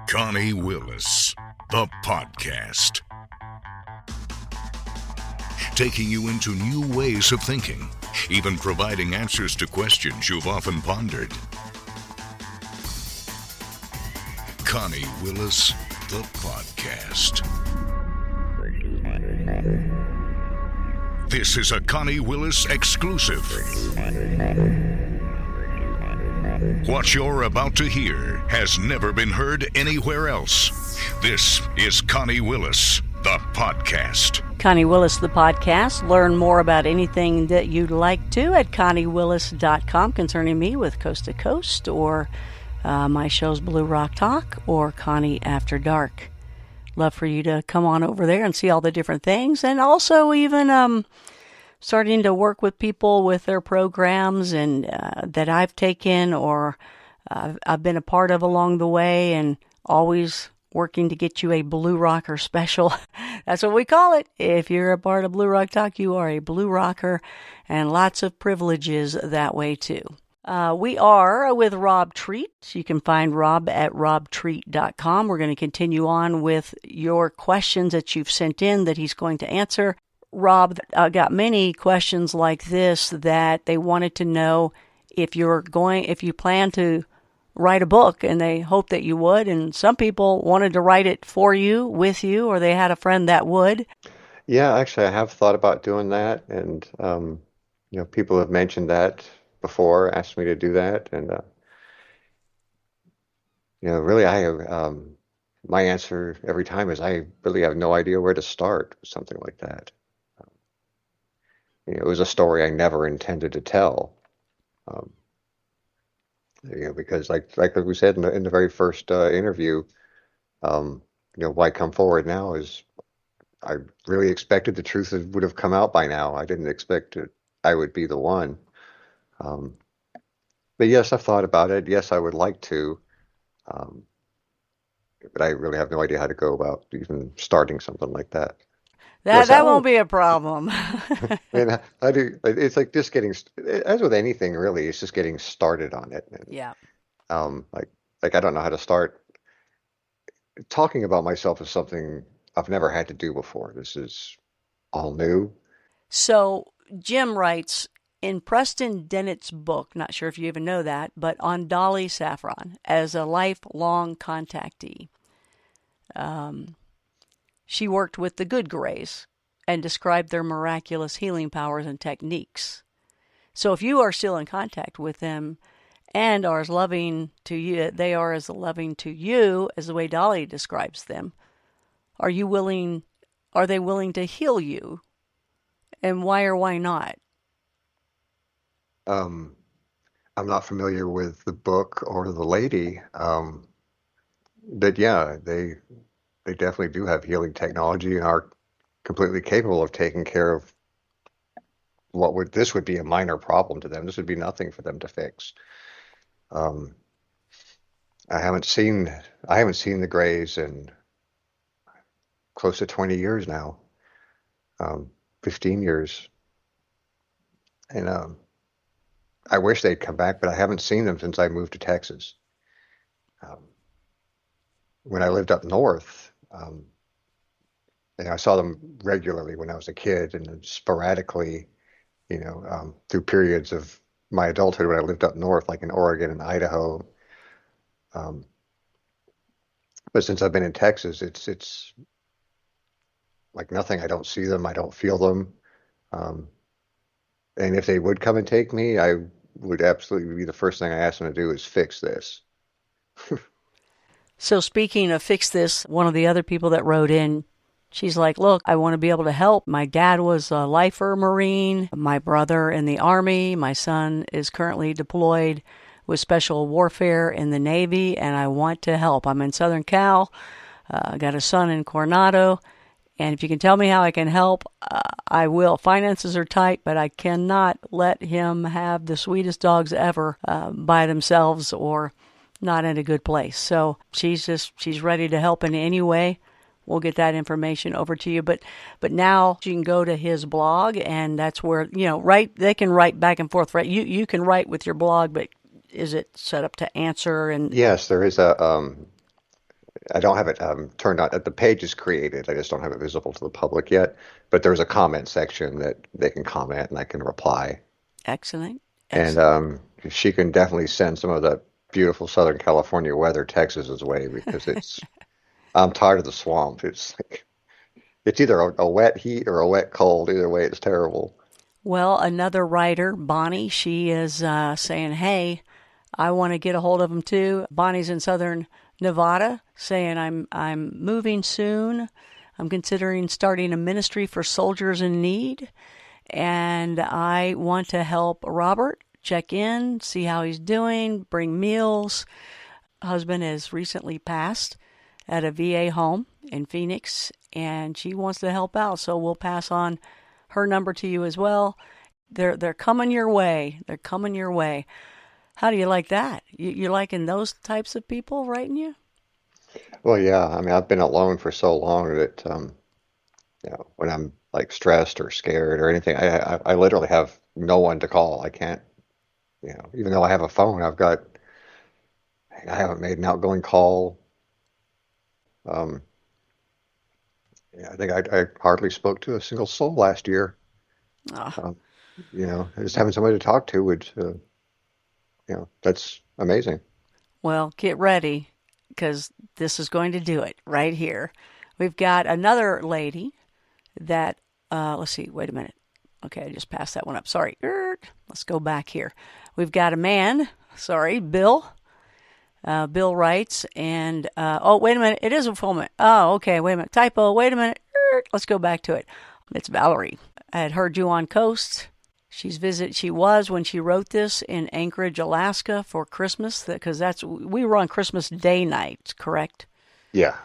Connie Willis, the podcast. Taking you into new ways of thinking, even providing answers to questions you've often pondered. Connie Willis, the podcast. This is a Connie Willis exclusive. What you're about to hear has never been heard anywhere else. This is Connie Willis, the podcast. Connie Willis, the podcast. Learn more about anything that you'd like to at conniewillis.com concerning me with Coast to Coast, or my shows Blue Rock Talk or Connie After Dark. Love for you to come on over there and see all the different things, and also even starting to work with people with their programs and that I've taken or I've been a part of along the way, and always working to get you a Blue Rocker special. That's what we call it. If you're a part of Blue Rock Talk, you are a Blue Rocker, and lots of privileges that way too. We are with Rob Treat. You can find Rob at robtreat.com. We're going to continue on with your questions that you've sent in that he's going to answer. Rob got many questions like this that they wanted to know if you plan to write a book, and they hope that you would. And some people wanted to write it for you, with you, or they had a friend that would. Yeah, actually, I have thought about doing that, and people have mentioned that before, asked me to do that, and really, I have my answer every time is I really have no idea where to start with something like that. It was a story I never intended to tell, because like we said in the very first interview, why come forward now is I really expected the truth would have come out by now. I didn't expect I would be the one. But yes, I've thought about it. Yes, I would like to, but I really have no idea how to go about even starting something like that. That won't be a problem. And I do. It's like just getting, as with anything, really, it's just getting started on it. And, yeah. Like I don't know how to start. Talking about myself is something I've never had to do before. This is all new. So Jim writes in Preston Dennett's book, not sure if you even know that, but on Dolly Saffron as a lifelong contactee. She worked with the Good Greys and described their miraculous healing powers and techniques. So if you are still in contact with them and are as loving to you, they are as loving to you as the way Dolly describes them, are they willing to heal you? And why or why not? I'm not familiar with the book or the lady, but yeah, they definitely do have healing technology and are completely capable of taking care of this would be a minor problem to them. This would be nothing for them to fix. I haven't seen the Greys in close to 20 years now, 15 years. And I wish they'd come back, but I haven't seen them since I moved to Texas. When I lived up north, I saw them regularly when I was a kid, and then sporadically, through periods of my adulthood when I lived up north, like in Oregon and Idaho. But since I've been in Texas, it's like nothing. I don't see them. I don't feel them. And if they would come and take me, I would absolutely be the first thing I ask them to do is fix this. So speaking of fix this, one of the other people that wrote in, she's like, look, I want to be able to help. My dad was a lifer Marine, my brother in the Army, my son is currently deployed with special warfare in the Navy, and I want to help. I'm in Southern Cal, I got a son in Coronado, and if you can tell me how I can help, I will. Finances are tight, but I cannot let him have the sweetest dogs ever by themselves or not in a good place. So she's ready to help in any way. We'll get that information over to you. But now you can go to his blog, and that's where, they can write back and forth, right? You can write with your blog, but is it set up to answer? And yes, there is a I don't have it turned on. The page is created. I just don't have it visible to the public yet. But there's a comment section that they can comment and I can reply. Excellent. And Excellent. she can definitely send some of the beautiful Southern California weather Texas's way because I'm tired of the swamp. It's like, it's either a wet heat or a wet cold. Either way, it's terrible. Well, another writer, Bonnie, she is saying, "Hey, I want to get a hold of them too." Bonnie's in Southern Nevada, saying, "I'm moving soon. I'm considering starting a ministry for soldiers in need, and I want to help Robert. Check in, see how he's doing, bring meals. Husband has recently passed at a VA home in Phoenix, and she wants to help out. So we'll pass on her number to you as well. They're coming your way. They're coming your way. How do you like that? You liking those types of people writing you? Well, yeah. I mean, I've been alone for so long that when I'm like stressed or scared or anything, I literally have no one to call. I can't, even though I have a phone, I haven't made an outgoing call. Um, yeah, I think I hardly spoke to a single soul last year. Oh, Um, just having somebody to talk to would, that's amazing. well, get ready because this is going to do it right here. We've got another lady that, let's see, wait a minute. Okay, I just passed that one up. Sorry. Let's go back here. We've got a man, sorry, Bill. Bill writes, and, oh, wait a minute. It is a full minute. Oh, okay, wait a minute. Typo, wait a minute. Let's go back to it. It's Valerie. I had heard you on Coast. She was when she wrote this in Anchorage, Alaska for Christmas, because we were on Christmas Day night, correct? Yeah.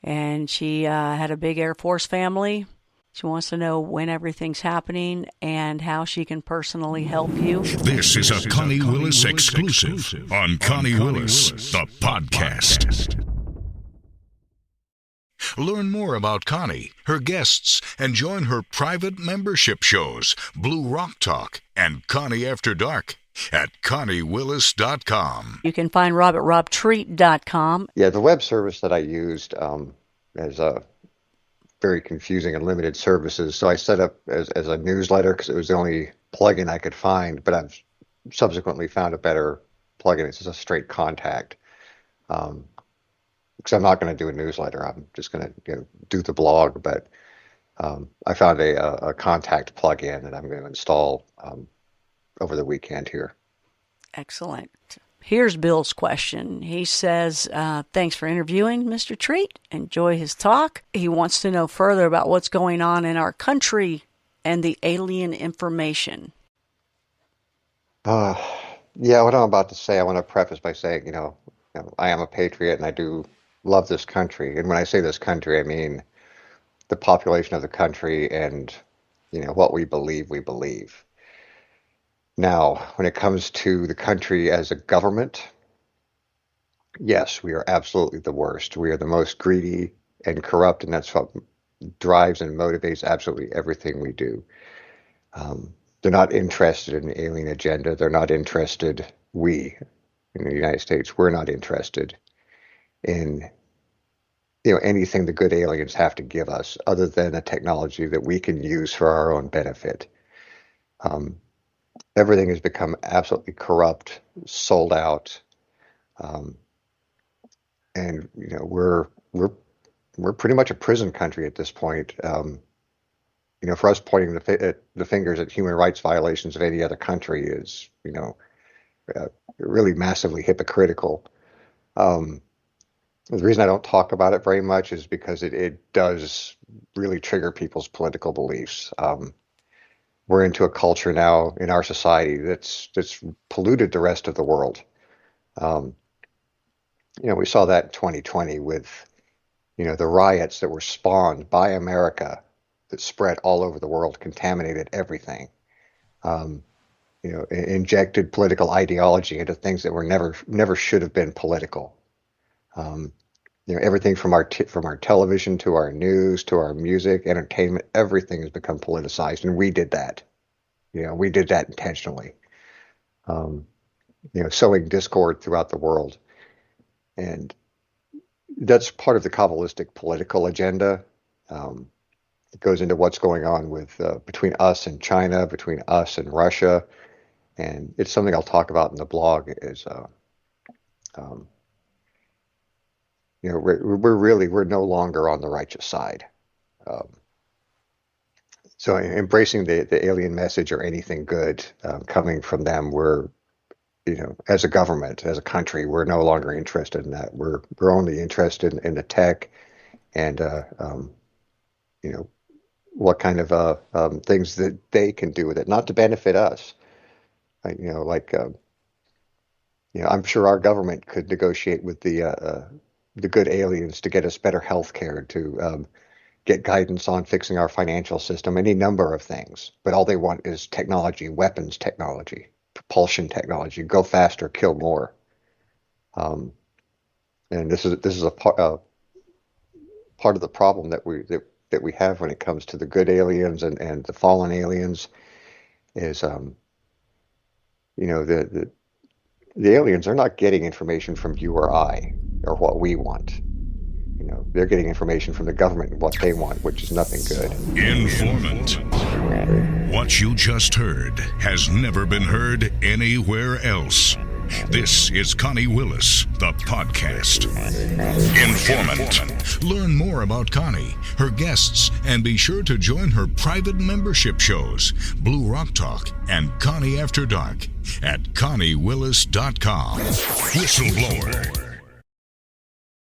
And she had a big Air Force family. She wants to know when everything's happening and how she can personally help you. This is a Connie Willis exclusive on Connie Willis, the podcast. Learn more about Connie, her guests, and join her private membership shows, Blue Rock Talk and Connie After Dark at ConnieWillis.com. You can find RobertRobTreat.com. Yeah, the web service that I used as a very confusing and limited services. So I set up as a newsletter because it was the only plugin I could find, but I've subsequently found a better plugin. It's just a straight contact. Because I'm not going to do a newsletter. I'm just going to do the blog. But I found a contact plugin that I'm going to install over the weekend here. Excellent. Here's Bill's question. He says, thanks for interviewing Mr. Treat. Enjoy his talk. He wants to know further about what's going on in our country and the alien information. Yeah, what I'm about to say, I want to preface by saying, I am a patriot and I do love this country. And when I say this country, I mean the population of the country and, what we believe we believe. Now, when it comes to the country as a government, yes, we are absolutely the worst. We are the most greedy and corrupt, and that's what drives and motivates absolutely everything we do. They're not interested in the alien agenda. They're not interested, we in the United States, we're not interested in anything the good aliens have to give us other than a technology that we can use for our own benefit. Everything has become absolutely corrupt, sold out, and we're pretty much a prison country at this point. For us pointing the fingers at human rights violations of any other country is really massively hypocritical. The reason I don't talk about it very much is because it does really trigger people's political beliefs. We're into a culture now in our society that's polluted the rest of the world. We saw that in 2020 with, the riots that were spawned by America that spread all over the world, contaminated everything. Injected political ideology into things that were never should have been political. Everything from our television to our news to our music, entertainment, everything has become politicized, and we did that. We did that intentionally. Sowing discord throughout the world, and That's part of the Kabbalistic political agenda. It goes into what's going on with between us and China, between us and Russia, and it's something I'll talk about in the blog. Is um, we're no longer on the righteous side. Um, so embracing the alien message or anything good coming from them, we're as a government, as a country, we're no longer interested in that. We're only interested in the tech and you know what kind of things that they can do with it, not to benefit us. I'm sure our government could negotiate with the good aliens to get us better health care, to get guidance on fixing our financial system, any number of things. But all they want is technology, weapons technology, propulsion technology, go faster, kill more. And this is a part of the problem that we have when it comes to the good aliens and the fallen aliens is the aliens are not getting information from you or I or what we want. They're getting information from the government and what they want, which is nothing good. Informant. What you just heard has never been heard anywhere else. This is Connie Willis, the podcast. Informant. Learn more about Connie, her guests, and be sure to join her private membership shows, Blue Rock Talk and Connie After Dark, at ConnieWillis.com. Whistleblower.